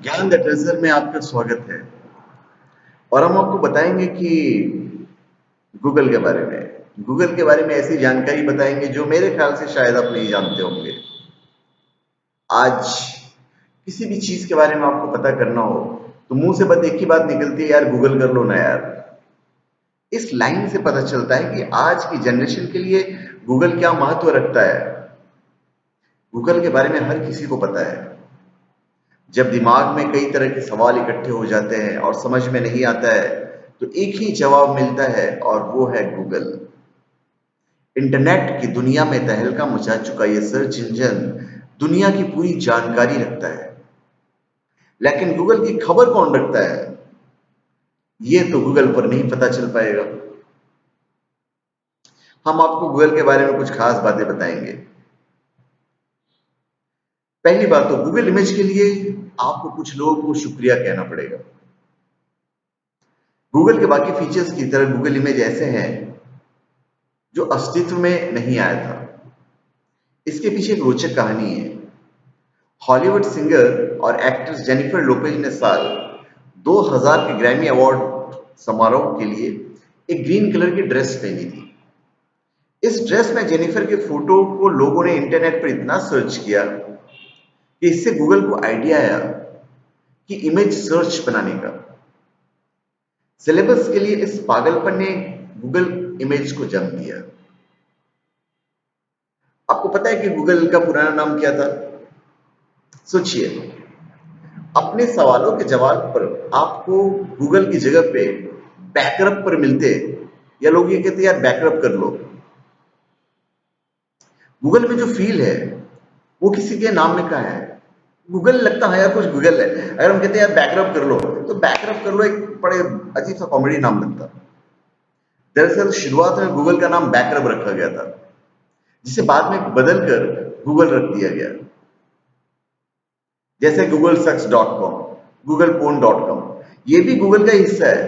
ज्ञान the treasure में आपका स्वागत है। और हम आपको बताएंगे कि गूगल के बारे में ऐसी जानकारी बताएंगे जो मेरे ख्याल से शायद आप नहीं जानते होंगे। आज किसी भी चीज के बारे में आपको पता करना हो तो मुंह से बस एक ही बात निकलती है, यार गूगल कर लो ना यार। इस लाइन से पता चलता है कि आज की जनरेशन के लिए गूगल क्या महत्व रखता है। गूगल के बारे में हर किसी को पता है। जब दिमाग में कई तरह के सवाल इकट्ठे हो जाते हैं और समझ में नहीं आता है तो एक ही जवाब मिलता है और वो है गूगल। इंटरनेट की दुनिया में तहलका मचा चुका ये सर्च इंजन दुनिया की पूरी जानकारी रखता है, लेकिन गूगल की खबर कौन रखता है ये तो गूगल पर नहीं पता चल पाएगा। हम आपको गूगल के बारे में कुछ खास बातें बताएंगे। पहली बात तो गूगल इमेज के लिए आपको कुछ लोगों को शुक्रिया कहना पड़ेगा। गूगल के बाकी फीचर्स की तरह गूगल इमेज ऐसे हैं जो अस्तित्व में नहीं आया था। इसके पीछे एक रोचक कहानी है। हॉलीवुड सिंगर और एक्ट्रेस जेनिफर लोपेज ने साल 2000 के ग्रैमी अवार्ड समारोह के लिए एक ग्रीन कलर की ड्रेस पहनी थी। इस ड्रेस में जेनिफर के फोटो को लोगों ने इंटरनेट पर इतना सर्च किया कि इससे गूगल को आइडिया आया कि इमेज सर्च बनाने का। सिलेबस के लिए इस पागलपन ने गूगल इमेज को जन्म दिया। आपको पता है कि गूगल का पुराना नाम क्या था? सोचिए, अपने सवालों के जवाब पर आपको गूगल की जगह पे बैकअप पर मिलते या लोग ये कहते यार बैकअप कर लो। गूगल में जो फील है वो किसी के नाम में कहा है। गूगल लगता है यार कुछ गूगल है। अगर हम कहते हैं यार बैकअप कर लो तो बैकअप कर लो एक बड़े अजीब सा कॉमेडी नाम लगता। दरअसल शुरुआत में गूगल का नाम बैकअप रखा गया था, जिसे बाद में बदल कर गूगल रख दिया गया। जैसे googlesux.com, googlephone.com, ये भी गूगल का हिस्सा है।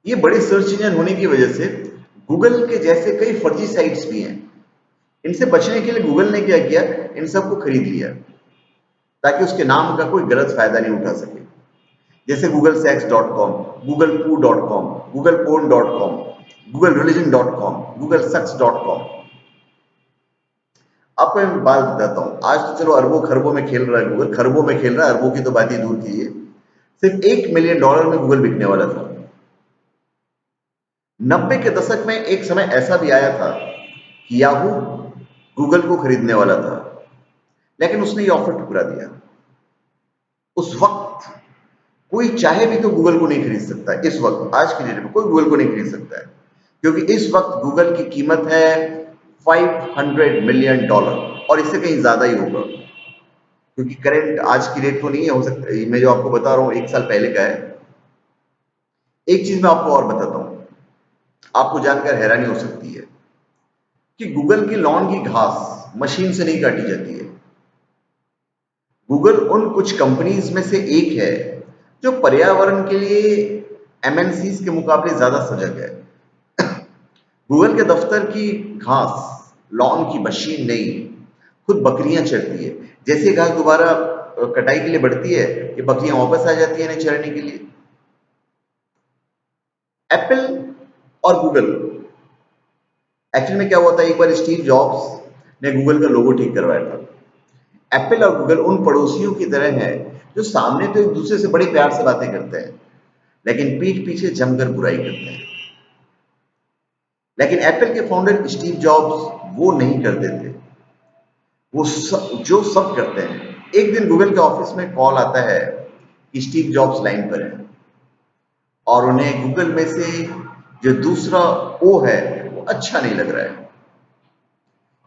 ये बड़े सर्च इंजन होने की वजह से गूगल के जैसे कई फर्जी साइट्स भी हैं। इनसे बचने के लिए गूगल ने क्या किया, इन सबको खरीद लिया ताकि उसके नाम का कोई गलत फायदा नहीं उठा सके। जैसे googlesx.com, googlepoo.com, googlephone.com, googlereligion.com, googlesux.com। आपको मैं बात बताता हूँ। आज तो चलो अरबों खरबों में खेल रहा है गूगल, खरबों में खेल रहा है, अरबों की तो बात ही दूर कीजिए। सिर्फ $1 मिलियन में गूगल बिकने वाला था। 90 के दशक में एक समय ऐसा भी आया था कि याहू गूगल को खरीदने वाला था, लेकिन उसने ये ऑफर ठुकरा दिया। उस वक्त कोई चाहे भी तो गूगल को नहीं खरीद सकता है। इस वक्त आज की डेट में कोई गूगल को नहीं खरीद सकता है, क्योंकि इस वक्त गूगल की कीमत है $500 मिलियन और इससे कहीं ज्यादा ही होगा, क्योंकि करंट आज की डेट तो नहीं है। हो सकता है, मैं जो आपको बता रहा हूँ 1 साल पहले का है। एक चीज मैं आपको और बताता हूँ, आपको जानकर हैरानी हो सकती है कि गूगल की लॉन की घास मशीन से नहीं काटी जाती है। गूगल उन कुछ कंपनीज में से एक है जो पर्यावरण के लिए एमएनसीज के मुकाबले ज्यादा सजग है। गूगल के दफ्तर की घास लॉन की मशीन नहीं, खुद बकरियां चरती है। जैसे घास दोबारा कटाई के लिए बढ़ती है कि बकरियां वापस आ जाती है इन्हें चरने के लिए। एप्पल और गूगल, एक्चुअली में क्या हुआ था, एक बार स्टीव जॉब्स ने गूगल का लोगो ठीक करवाया था। एप्पल और गूगल उन पड़ोसियों की तरह हैं जो सामने तो एक दूसरे से बड़ी प्यार से बातें करते हैं, लेकिन पीठ पीछे जमकर बुराई करते हैं। लेकिन एप्पल के फाउंडर स्टीव जॉब्स वो नहीं करते थे। जो सब करते हैं। एक दिन गूगल के ऑफिस में कॉल आता है कि स्टीव जॉब्स लाइन पर है और उन्हें गूगल में से जो दूसरा ओ है वो अच्छा नहीं लग रहा है।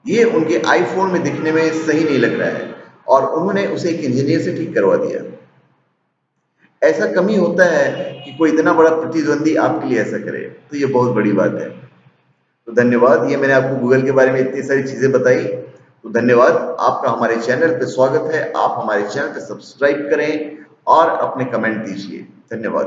ये उनके आईफोन में दिखने में सही नहीं लग रहा है और उन्होंने उसे एक इंजीनियर से ठीक करवा दिया। ऐसा कम ही होता है कि कोई इतना बड़ा प्रतिद्वंदी आपके लिए ऐसा करे, तो ये बहुत बड़ी बात है। तो धन्यवाद, ये मैंने आपको गूगल के बारे में इतनी सारी चीजें बताई। तो धन्यवाद, आपका हमारे चैनल पे स्वागत है। आप हमारे चैनल पे सब्सक्राइब करें और अपने कमेंट दीजिए। धन्यवाद।